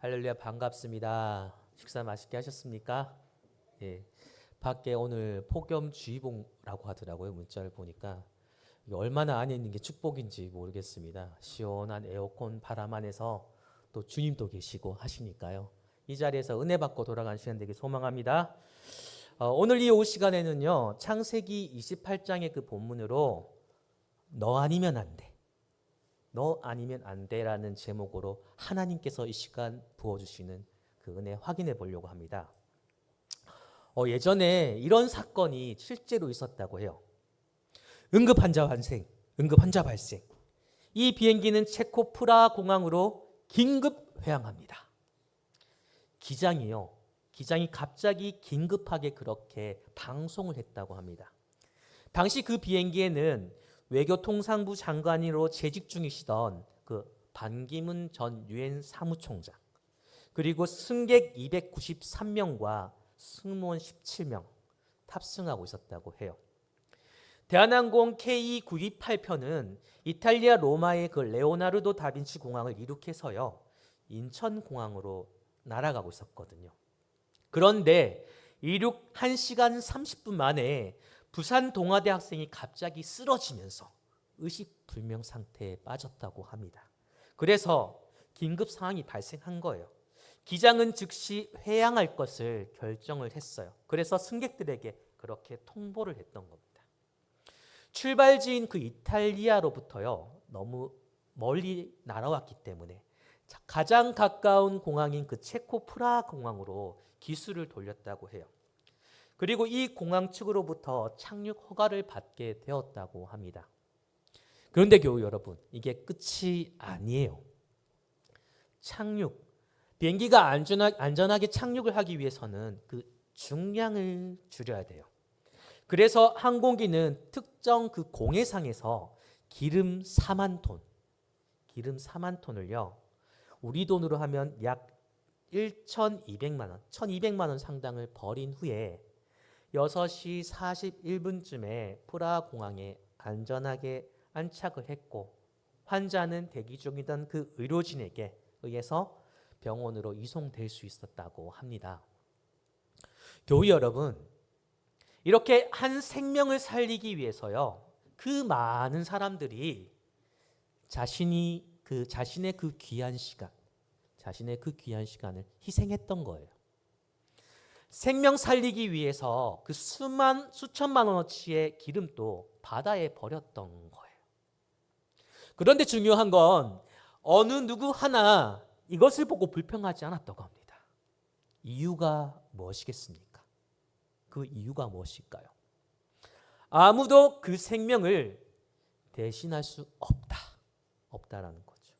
할렐루야 반갑습니다. 식사 맛있게 하셨습니까? 예. 밖에 오늘 폭염주의보라고 하더라고요. 문자를 보니까 이게 얼마나 안에 있는 게 축복인지 모르겠습니다. 시원한 에어컨 바람 안에서 또 주님도 계시고 하시니까요. 이 자리에서 은혜 받고 돌아가는 시간 되길 소망합니다. 오늘 이 오후 시간에는요. 창세기 28장의 그 본문으로 너 아니면 안 돼. 너 아니면 안 돼라는 제목으로 하나님께서 이 시간 부어주시는 그 은혜 확인해 보려고 합니다. 예전에 이런 사건이 실제로 있었다고 해요. 응급환자 발생. 이 비행기는 체코 프라하 공항으로 긴급 회항합니다. 기장이 갑자기 긴급하게 그렇게 방송을 했다고 합니다. 당시 그 비행기에는 외교통상부 장관으로 재직 중이시던 그 반기문 전 유엔 사무총장, 그리고 승객 293명과 승무원 17명 탑승하고 있었다고 해요. 대한항공 K928편은 이탈리아 로마의 그 레오나르도 다빈치 공항을 이륙해서요 인천공항으로 날아가고 있었거든요. 그런데 이륙 1시간 30분 만에 부산 동아대 학생이 갑자기 쓰러지면서 의식불명 상태에 빠졌다고 합니다. 그래서 긴급 상황이 발생한 거예요. 기장은 즉시 회항할 것을 결정을 했어요. 그래서 승객들에게 그렇게 통보를 했던 겁니다. 출발지인 그 이탈리아로부터요 너무 멀리 날아왔기 때문에 가장 가까운 공항인 그 체코 프라하 공항으로 기수를 돌렸다고 해요. 그리고 이 공항 측으로부터 착륙 허가를 받게 되었다고 합니다. 그런데 교우 여러분, 이게 끝이 아니에요. 비행기가 안전하게 착륙을 하기 위해서는 그 중량을 줄여야 돼요. 그래서 항공기는 특정 그 공해상에서 기름 4만 톤을요. 우리 돈으로 하면 약 1,200만 원 상당을 버린 후에 6시 41분쯤에 프라하 공항에 안전하게 안착을 했고 환자는 대기 중이던 그 의료진에게 의해서 병원으로 이송될 수 있었다고 합니다. 교우 여러분, 이렇게 한 생명을 살리기 위해서요 그 많은 사람들이 자신의 그 귀한 시간을 희생했던 거예요. 생명 살리기 위해서 그 수천만 원어치의 기름도 바다에 버렸던 거예요. 그런데 중요한 건 어느 누구 하나 이것을 보고 불평하지 않았다고 합니다. 이유가 무엇이겠습니까? 그 이유가 무엇일까요? 아무도 그 생명을 대신할 수 없다라는 거죠.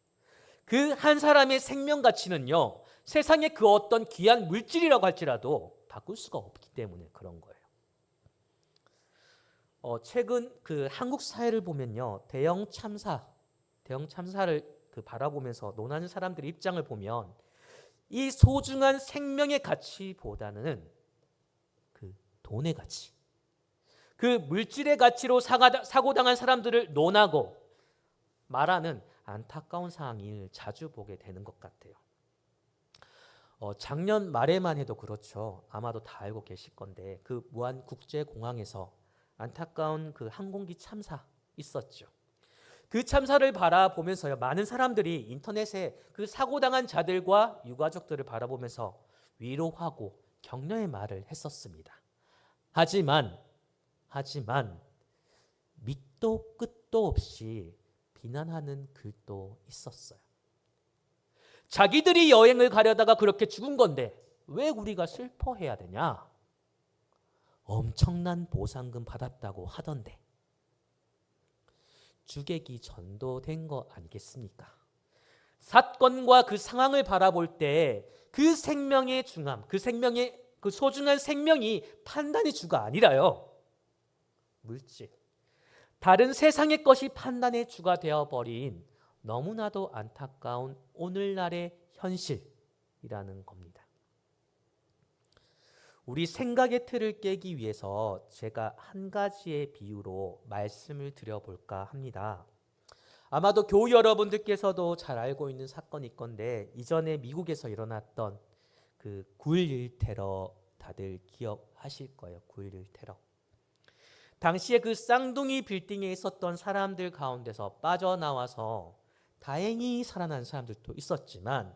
그 한 사람의 생명 가치는요 세상의 그 어떤 귀한 물질이라고 할지라도 바꿀 수가 없기 때문에 그런 거예요. 최근 그 한국 사회를 보면요 대형 참사를 바라보면서 논하는 사람들의 입장을 보면 이 소중한 생명의 가치보다는 그 돈의 가치, 그 물질의 가치로 사고당한 사람들을 논하고 말하는 안타까운 상황을 자주 보게 되는 것 같아요. 작년 말에만 해도 그렇죠. 아마도 다 알고 계실 건데 그 무안 국제공항에서 안타까운 그 항공기 참사 있었죠. 그 참사를 바라보면서요 많은 사람들이 인터넷에 그 사고당한 자들과 유가족들을 바라보면서 위로하고 격려의 말을 했었습니다. 하지만 밑도 끝도 없이 비난하는 글도 있었어요. 자기들이 여행을 가려다가 그렇게 죽은 건데 왜 우리가 슬퍼해야 되냐? 엄청난 보상금 받았다고 하던데 주객이 전도된 거 아니겠습니까? 사건과 그 상황을 바라볼 때 그 생명의 중함, 그 소중한 생명이 판단의 주가 아니라요 물질, 다른 세상의 것이 판단의 주가 되어버린 너무나도 안타까운 오늘날의 현실이라는 겁니다. 우리 생각의 틀을 깨기 위해서 제가 한 가지의 비유로 말씀을 드려볼까 합니다. 아마도 교우 여러분들께서도 잘 알고 있는 사건일 건데 이전에 미국에서 일어났던 그 9.11 테러 다들 기억하실 거예요. 9.11 테러. 당시에 그 쌍둥이 빌딩에 있었던 사람들 가운데서 빠져나와서 다행히 살아난 사람들도 있었지만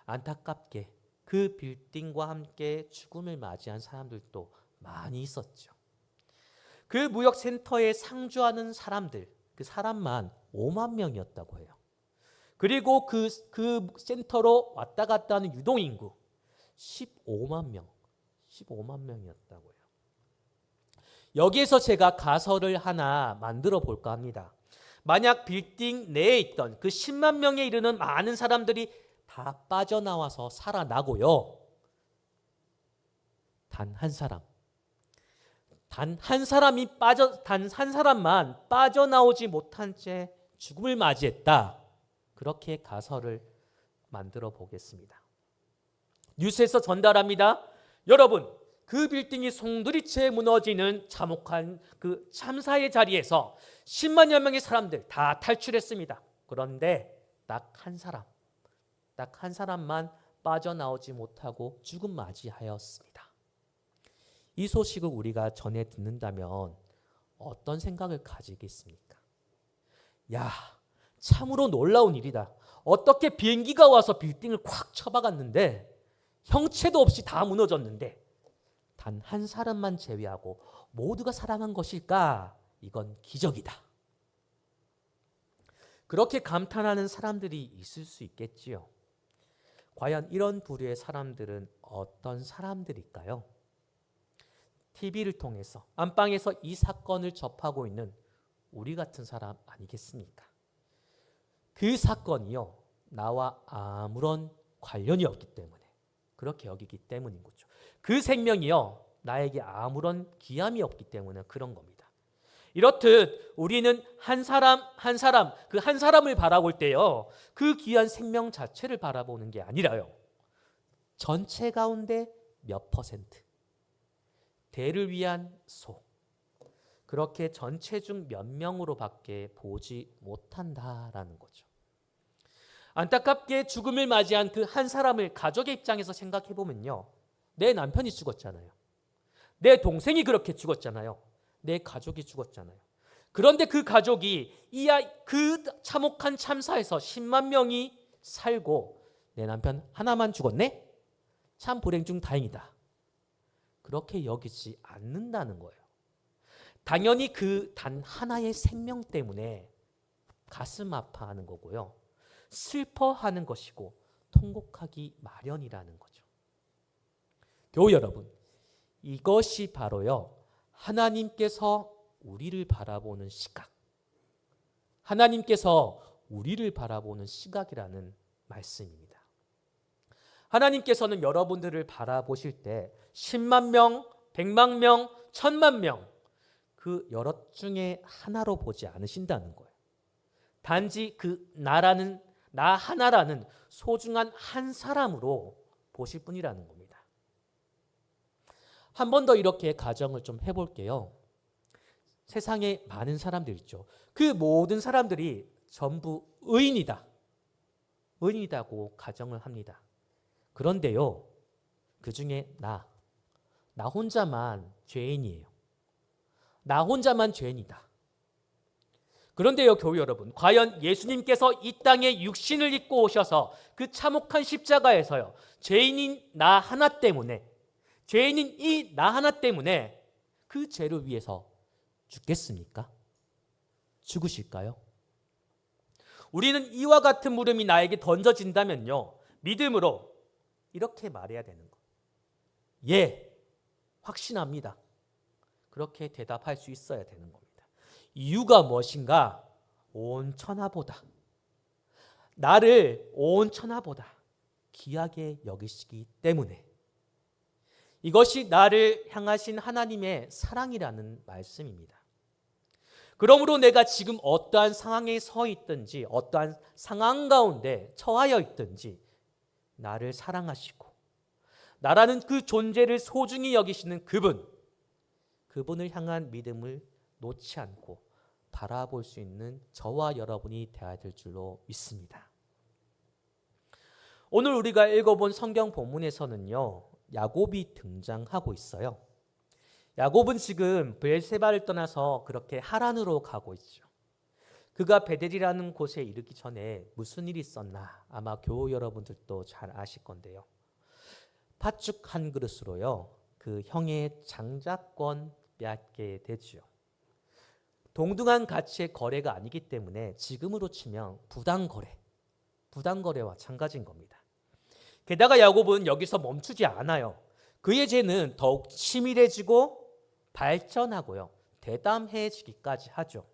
안타깝게 그 빌딩과 함께 죽음을 맞이한 사람들도 많이 있었죠. 그 무역센터에 상주하는 사람들, 그 사람만 5만 명이었다고 해요. 그리고 그 센터로 왔다 갔다 하는 유동인구 15만 명이었다고 해요. 여기에서 제가 가설을 하나 만들어 볼까 합니다. 만약 빌딩 내에 있던 그 10만 명에 이르는 많은 사람들이 다 빠져나와서 살아나고요. 단 한 사람만 빠져나오지 못한 채 죽음을 맞이했다. 그렇게 가설을 만들어 보겠습니다. 뉴스에서 전달합니다. 여러분, 그 빌딩이 송두리째 무너지는 참혹한 그 참사의 자리에서 10만여 명의 사람들 다 탈출했습니다. 그런데 딱 한 사람만 빠져나오지 못하고 죽음 맞이하였습니다. 이 소식을 우리가 전해 듣는다면 어떤 생각을 가지겠습니까? 야, 참으로 놀라운 일이다. 어떻게 비행기가 와서 빌딩을 콱 쳐박았는데 형체도 없이 다 무너졌는데 단 한 사람만 제외하고 모두가 살아난 것일까? 이건 기적이다. 그렇게 감탄하는 사람들이 있을 수 있겠지요. 과연 이런 부류의 사람들은 어떤 사람들일까요? TV를 통해서 안방에서 이 사건을 접하고 있는 우리 같은 사람 아니겠습니까? 그 사건이요, 나와 아무런 관련이 없기 때문에 그렇게 여기기 때문인 거죠. 그 생명이요, 나에게 아무런 귀함이 없기 때문에 그런 겁니다. 이렇듯 우리는 한 사람 그 한 사람을 바라볼 때요, 그 귀한 생명 자체를 바라보는 게 아니라요, 전체 가운데 몇 퍼센트, 대를 위한 소, 그렇게 전체 중 몇 명으로밖에 보지 못한다라는 거죠. 안타깝게 죽음을 맞이한 그 한 사람을 가족의 입장에서 생각해 보면요, 내 남편이 죽었잖아요. 내 동생이 그렇게 죽었잖아요. 내 가족이 죽었잖아요. 그런데 그 가족이 그 참혹한 참사에서 10만 명이 살고 내 남편 하나만 죽었네? 참 불행 중 다행이다. 그렇게 여기지 않는다는 거예요. 당연히 그 단 하나의 생명 때문에 가슴 아파하는 거고요, 슬퍼하는 것이고 통곡하기 마련이라는 거죠. 교우 여러분, 이것이 바로요, 하나님께서 우리를 바라보는 시각, 하나님께서 우리를 바라보는 시각이라는 말씀입니다. 하나님께서는 여러분들을 바라보실 때 10만 명, 100만 명, 1000만 명, 그 여럿 중에 하나로 보지 않으신다는 거예요. 단지 그 나 하나라는 소중한 한 사람으로 보실 뿐이라는 겁니다. 한 번 더 이렇게 가정을 좀 해볼게요. 세상에 많은 사람들 있죠. 그 모든 사람들이 전부 의인이다고 가정을 합니다. 그런데요, 그 중에 나 혼자만 죄인이에요. 나 혼자만 죄인이다. 그런데요, 교우 여러분, 과연 예수님께서 이 땅에 육신을 입고 오셔서 그 참혹한 십자가에서요, 죄인인 나 하나 때문에 그 죄를 위해서 죽겠습니까? 죽으실까요? 우리는 이와 같은 물음이 나에게 던져진다면요, 믿음으로 이렇게 말해야 되는 거예요. 예, 확신합니다. 그렇게 대답할 수 있어야 되는 겁니다. 이유가 무엇인가? 온 천하보다, 나를 온 천하보다 귀하게 여기시기 때문에, 이것이 나를 향하신 하나님의 사랑이라는 말씀입니다. 그러므로 내가 지금 어떠한 상황에 서 있든지 어떠한 상황 가운데 처하여 있든지 나를 사랑하시고 나라는 그 존재를 소중히 여기시는 그분을 향한 믿음을 놓지 않고 바라볼 수 있는 저와 여러분이 되어야 될 줄로 믿습니다. 오늘 우리가 읽어본 성경 본문에서는요, 야곱이 등장하고 있어요. 야곱은 지금 브엘세바를 떠나서 그렇게 하란으로 가고 있죠. 그가 베델이라는 곳에 이르기 전에 무슨 일이 있었나 아마 교우 여러분들도 잘 아실 건데요. 팥죽 한 그릇으로요, 그 형의 장자권 빼앗게 되죠. 동등한 가치의 거래가 아니기 때문에 지금으로 치면 부당거래와 마찬가지인 겁니다. 게다가 야곱은 여기서 멈추지 않아요. 그의 죄는 더욱 치밀해지고 발전하고요, 대담해지기까지 하죠.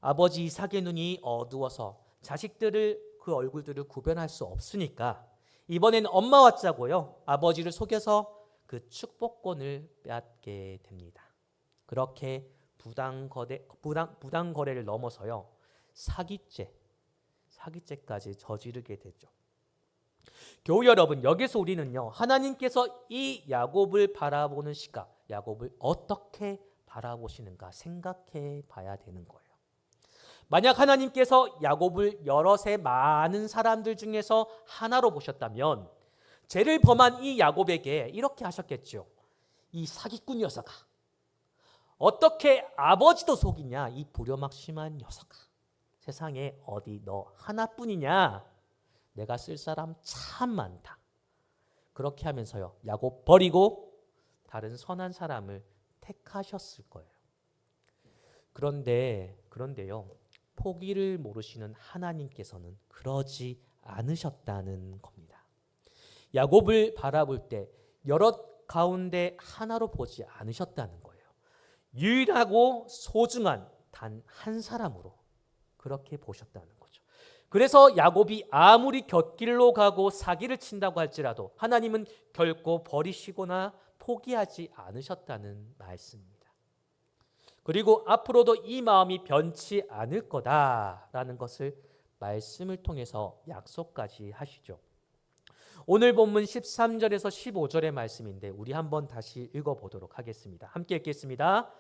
아버지 이삭의 눈이 어두워서 자식들을 그 얼굴들을 구별할 수 없으니까 이번에는 엄마와 짜고요, 아버지를 속여서 그 축복권을 빼앗게 됩니다. 그렇게 부당거래를 넘어서요, 사기죄까지 저지르게 되죠. 교우 여러분, 여기서 우리는요, 하나님께서 이 야곱을 바라보는 시각, 야곱을 어떻게 바라보시는가 생각해 봐야 되는 거예요. 만약 하나님께서 야곱을 여럿의 많은 사람들 중에서 하나로 보셨다면 죄를 범한 이 야곱에게 이렇게 하셨겠죠. 이 사기꾼 녀석아, 어떻게 아버지도 속이냐, 이 불효막심한 녀석아. 세상에 어디 너 하나뿐이냐, 내가 쓸 사람 참 많다. 그렇게 하면서요, 야곱 버리고 다른 선한 사람을 택하셨을 거예요. 그런데요, 포기를 모르시는 하나님께서는 그러지 않으셨다는 겁니다. 야곱을 바라볼 때 여럿 가운데 하나로 보지 않으셨다는 거예요. 유일하고 소중한 단 한 사람으로 그렇게 보셨다는 거죠. 그래서 야곱이 아무리 곁길로 가고 사기를 친다고 할지라도 하나님은 결코 버리시거나 포기하지 않으셨다는 말씀입니다. 그리고 앞으로도 이 마음이 변치 않을 거다라는 것을 말씀을 통해서 약속까지 하시죠. 오늘 본문 13절에서 15절의 말씀인데 우리 한번 다시 읽어보도록 하겠습니다. 함께 읽겠습니다.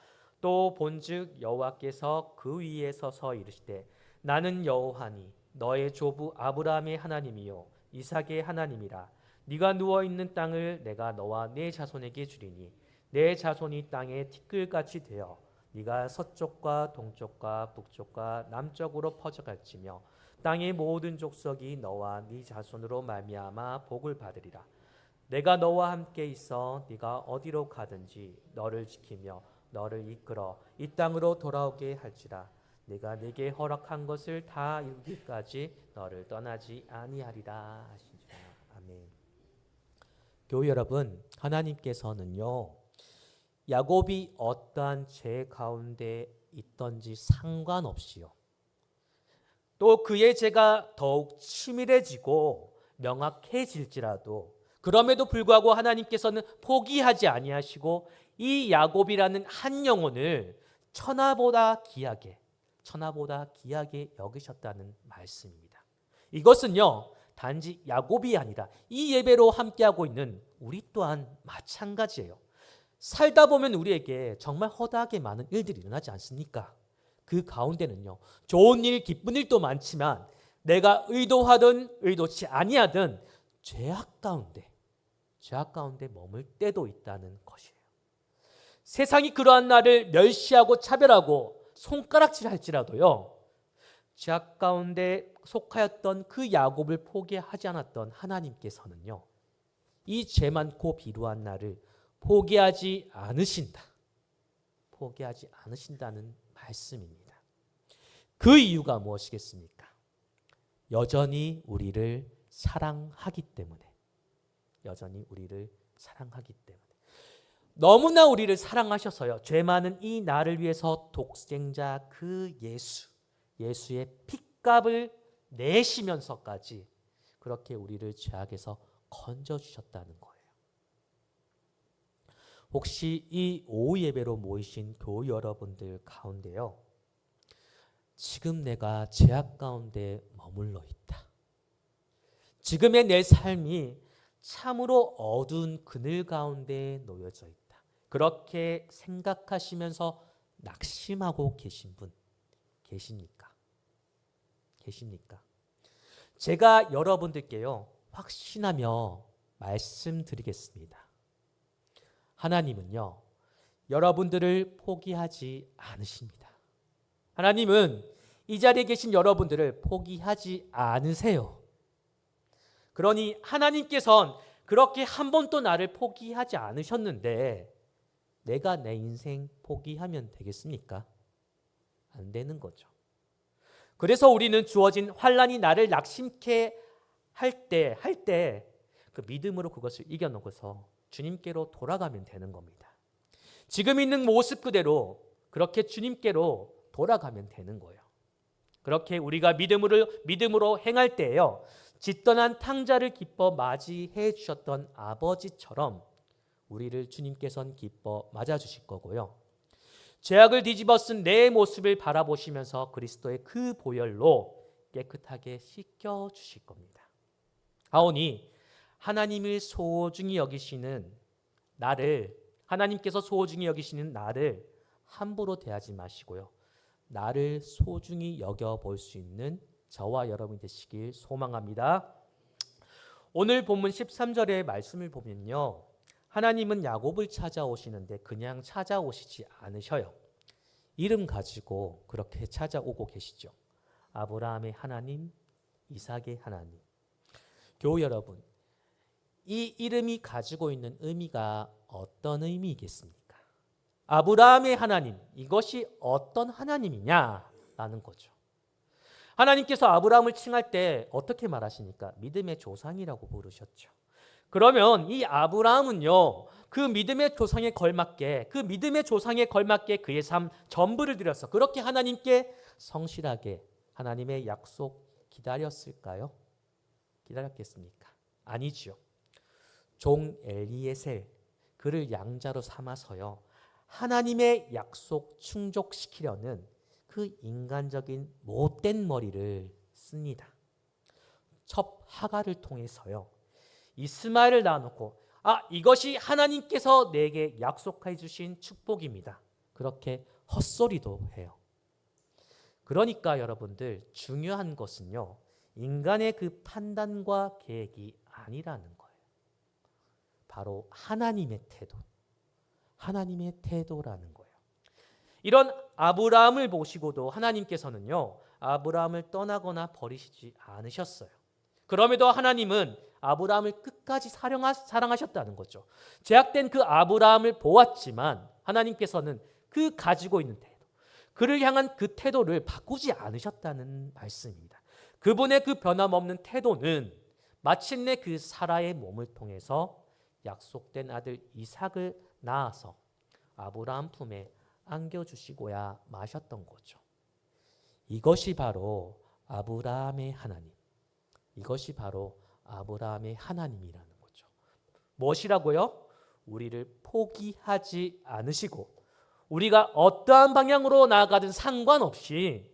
또 본즉 여호와께서 그 위에 서서 이르시되 나는 여호와니 너의 조부 아브라함의 하나님이요 이삭의 하나님이라. 네가 누워있는 땅을 내가 너와 네 자손에게 주리니 내 자손이 땅에 티끌같이 되어 네가 서쪽과 동쪽과 북쪽과 남쪽으로 퍼져갈지며 땅의 모든 족속이 너와 네 자손으로 말미암아 복을 받으리라. 내가 너와 함께 있어 네가 어디로 가든지 너를 지키며 너를 이끌어 이 땅으로 돌아오게 할지라. 네가 내게 허락한 것을 다 이루기까지 너를 떠나지 아니하리라 하시니라. 아멘. 교회 여러분, 하나님께서는요, 야곱이 어떠한 죄 가운데 있던지 상관없이요, 또 그의 죄가 더욱 치밀해지고 명확해질지라도 그럼에도 불구하고 하나님께서는 포기하지 아니하시고 이 야곱이라는 한 영혼을 천하보다 귀하게 여기셨다는 말씀입니다. 이것은요, 단지 야곱이 아니라 이 예배로 함께하고 있는 우리 또한 마찬가지예요. 살다 보면 우리에게 정말 허다하게 많은 일들이 일어나지 않습니까? 그 가운데는요, 좋은 일, 기쁜 일도 많지만 내가 의도하든 의도치 아니하든 죄악 가운데 머물 때도 있다는 것이에요. 세상이 그러한 나를 멸시하고 차별하고 손가락질할지라도요, 죄악 가운데 속하였던 그 야곱을 포기하지 않았던 하나님께서는요, 이 죄 많고 비루한 나를 포기하지 않으신다는 말씀입니다. 그 이유가 무엇이겠습니까? 여전히 우리를 사랑하기 때문에. 너무나 우리를 사랑하셔서요, 죄 많은 이 나를 위해서 독생자 그 예수의 핏값을 내시면서까지 그렇게 우리를 죄악에서 건져주셨다는 거예요. 혹시 이 오후 예배로 모이신 교우 여러분들 가운데요, 지금 내가 죄악 가운데 머물러 있다. 지금의 내 삶이 참으로 어두운 그늘 가운데 놓여져 있다. 그렇게 생각하시면서 낙심하고 계신 분, 계십니까? 계십니까? 제가 여러분들께요, 확신하며 말씀드리겠습니다. 하나님은요, 여러분들을 포기하지 않으십니다. 하나님은 이 자리에 계신 여러분들을 포기하지 않으세요. 그러니 하나님께서는 그렇게 한 번도 나를 포기하지 않으셨는데 내가 내 인생 포기하면 되겠습니까? 안 되는 거죠. 그래서 우리는 주어진 환난이 나를 낙심케 할 때 그 믿음으로 그것을 이겨놓고서 주님께로 돌아가면 되는 겁니다. 지금 있는 모습 그대로 그렇게 주님께로 돌아가면 되는 거예요. 그렇게 우리가 믿음으로 행할 때에요, 짙떠난 탕자를 기뻐 맞이해 주셨던 아버지처럼 우리를 주님께서는 기뻐 맞아주실 거고요. 죄악을 뒤집어 쓴 내 모습을 바라보시면서 그리스도의 그 보혈로 깨끗하게 씻겨주실 겁니다. 하오니 하나님을 소중히 여기시는 나를, 하나님께서 소중히 여기시는 나를 함부로 대하지 마시고요, 나를 소중히 여겨볼 수 있는 저와 여러분이 되시길 소망합니다. 오늘 본문 13절의 말씀을 보면요, 하나님은 야곱을 찾아오시는데 그냥 찾아오시지 않으셔요. 이름 가지고 그렇게 찾아오고 계시죠. 아브라함의 하나님, 이삭의 하나님. 교우 여러분, 이 이름이 가지고 있는 의미가 어떤 의미이겠습니까? 아브라함의 하나님, 이것이 어떤 하나님이냐라는 거죠. 하나님께서 아브라함을 칭할 때 어떻게 말하십니까? 믿음의 조상이라고 부르셨죠. 그러면 이 아브라함은요, 그 믿음의 조상에 걸맞게, 그의 삶 전부를 들여서 그렇게 하나님께 성실하게 하나님의 약속 기다렸을까요? 기다렸겠습니까? 아니지요. 종 엘리에셀, 그를 양자로 삼아서요, 하나님의 약속 충족시키려는 그 인간적인 못된 머리를 씁니다. 첩 하갈을 통해서요, 이스마엘을 낳아놓고 이것이 하나님께서 내게 약속해 주신 축복입니다. 그렇게 헛소리도 해요. 그러니까 여러분들, 중요한 것은요, 인간의 그 판단과 계획이 아니라는 거예요. 바로 하나님의 태도라는 거예요. 이런 아브라함을 보시고도 하나님께서는요, 아브라함을 떠나거나 버리시지 않으셨어요. 그럼에도 하나님은 아브라함을 끝까지 사랑하셨다는 거죠. 죄악된 그 아브라함을 보았지만 하나님께서는 그 가지고 있는 태도, 그를 향한 그 태도를 바꾸지 않으셨다는 말씀입니다. 그분의 그 변함없는 태도는 마침내 그 사라의 몸을 통해서 약속된 아들 이삭을 낳아서 아브라함 품에 안겨주시고야 마셨던 거죠. 이것이 바로 아브라함의 하나님, 이것이 바로 아브라함의 하나님이라는 거죠. 무엇이라고요? 우리를 포기하지 않으시고 우리가 어떠한 방향으로 나아가든 상관없이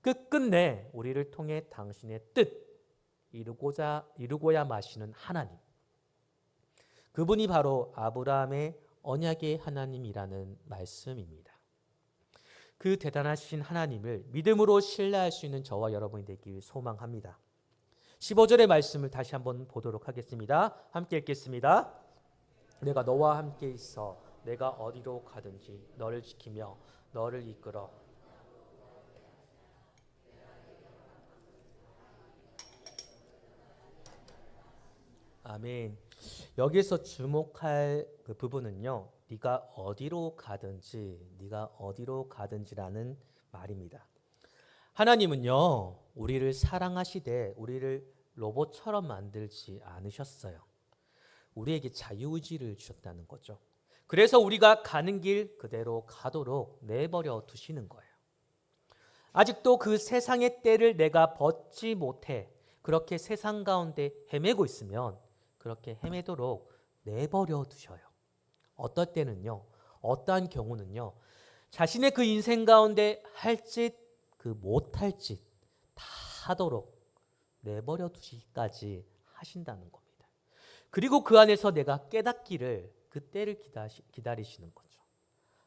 끝끝내 우리를 통해 당신의 뜻 이루고야 마시는 하나님, 그분이 바로 아브라함의 언약의 하나님이라는 말씀입니다. 그 대단하신 하나님을 믿음으로 신뢰할 수 있는 저와 여러분이 되길 소망합니다. 15절의 말씀을 다시 한번 보도록 하겠습니다. 함께 읽겠습니다. 내가 너와 함께 있어 내가 어디로 가든지 너를 지키며 너를 이끌어 아멘. 여기서 주목할 그 부분은요, 네가 어디로 가든지라는 말입니다. 하나님은요, 우리를 사랑하시되 우리를 로봇처럼 만들지 않으셨어요. 우리에게 자유의지를 주셨다는 거죠. 그래서 우리가 가는 길 그대로 가도록 내버려 두시는 거예요. 아직도 그 세상의 때를 내가 벗지 못해 그렇게 세상 가운데 헤매고 있으면 그렇게 헤매도록 내버려 두셔요. 어떨 때는요, 어떠한 경우는요, 자신의 그 인생 가운데 할 짓, 그 못할 짓 다 하도록 내버려 두시기까지 하신다는 겁니다. 그리고 그 안에서 내가 깨닫기를 그 때를 기다리시는 거죠.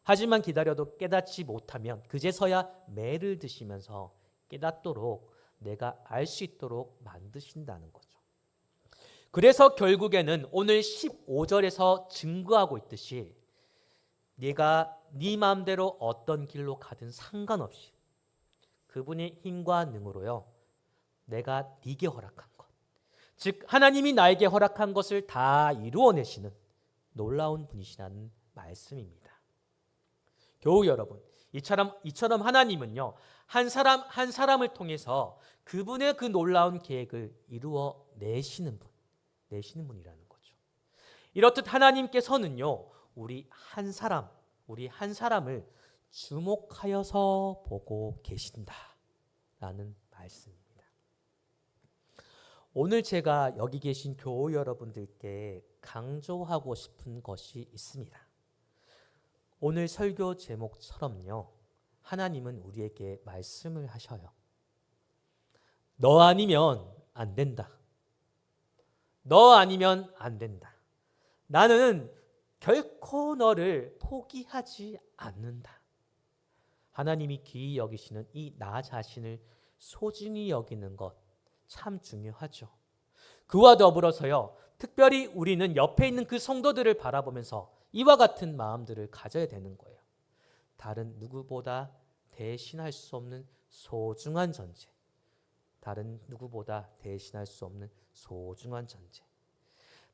하지만 기다려도 깨닫지 못하면 그제서야 매를 드시면서 깨닫도록 내가 알 수 있도록 만드신다는 거죠. 그래서 결국에는 오늘 15절에서 증거하고 있듯이 네가 네 마음대로 어떤 길로 가든 상관없이 그분의 힘과 능으로요, 내가 네게 허락한 것, 즉 하나님이 나에게 허락한 것을 다 이루어내시는 놀라운 분이시라는 말씀입니다. 교우 여러분, 이처럼 하나님은요, 한 사람을 통해서 그분의 그 놀라운 계획을 이루어내시는 분이라는 거죠. 이렇듯 하나님께서는요, 우리 한 사람을 주목하여서 보고 계신다라는 말씀입니다. 오늘 제가 여기 계신 교우 여러분들께 강조하고 싶은 것이 있습니다. 오늘 설교 제목처럼요, 하나님은 우리에게 말씀을 하셔요. 너 아니면 안 된다. 너 아니면 안 된다. 나는 결코 너를 포기하지 않는다. 하나님이 귀히 여기시는 이 나 자신을 소중히 여기는 것 참 중요하죠. 그와 더불어서요, 특별히 우리는 옆에 있는 그 성도들을 바라보면서 이와 같은 마음들을 가져야 되는 거예요. 다른 누구보다 대신할 수 없는 소중한 존재. 다른 누구보다 대신할 수 없는 소중한 존재.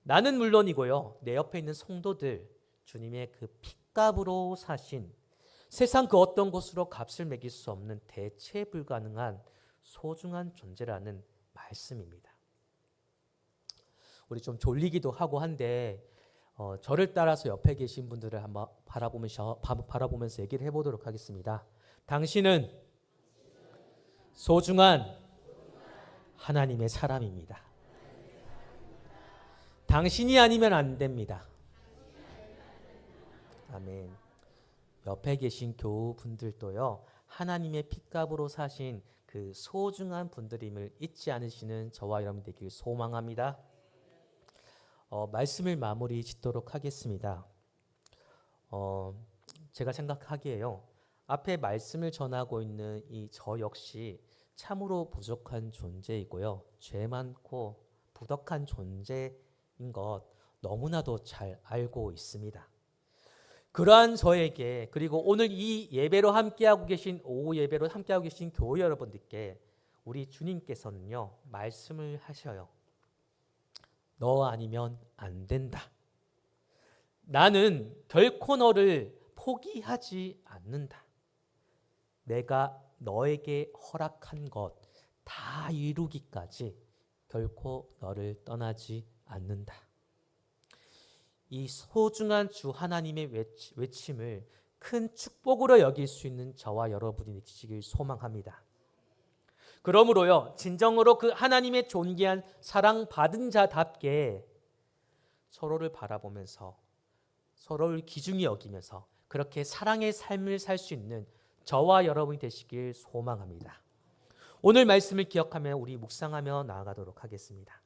나는 물론이고요, 내 옆에 있는 성도들, 주님의 그 핏값으로 사신 세상 그 어떤 곳으로 값을 매길 수 없는 대체 불가능한 소중한 존재라는 말씀입니다. 우리 좀 졸리기도 하고 한데 저를 따라서 옆에 계신 분들을 한번 바라보면서 얘기를 해보도록 하겠습니다. 당신은 소중한 하나님의 사람입니다. 당신이 아니면 안 됩니다. 아멘. 옆에 계신 교우분들도요, 하나님의 핏값으로 사신 그 소중한 분들임을 잊지 않으시는 저와 여러분 되길 소망합니다. 말씀을 마무리 짓도록 하겠습니다. 제가 생각하기에요, 앞에 말씀을 전하고 있는 이 저 역시 참으로 부족한 존재이고요, 죄 많고 부덕한 존재인 것 너무나도 잘 알고 있습니다. 그러한 저에게, 그리고 오늘 이 예배로 함께하고 계신, 오후 예배로 함께하고 계신 교회 여러분들께 우리 주님께서는요, 말씀을 하셔요. 너 아니면 안 된다. 나는 결코 너를 포기하지 않는다. 내가 너에게 허락한 것 다 이루기까지 결코 너를 떠나지 않는다. 이 소중한 주 하나님의 외침을 큰 축복으로 여길 수 있는 저와 여러분이 되시길 소망합니다. 그러므로요, 진정으로 그 하나님의 존귀한 사랑받은 자답게 서로를 바라보면서 서로를 귀중히 여기면서 그렇게 사랑의 삶을 살 수 있는 저와 여러분이 되시길 소망합니다. 오늘 말씀을 기억하며 우리 묵상하며 나아가도록 하겠습니다.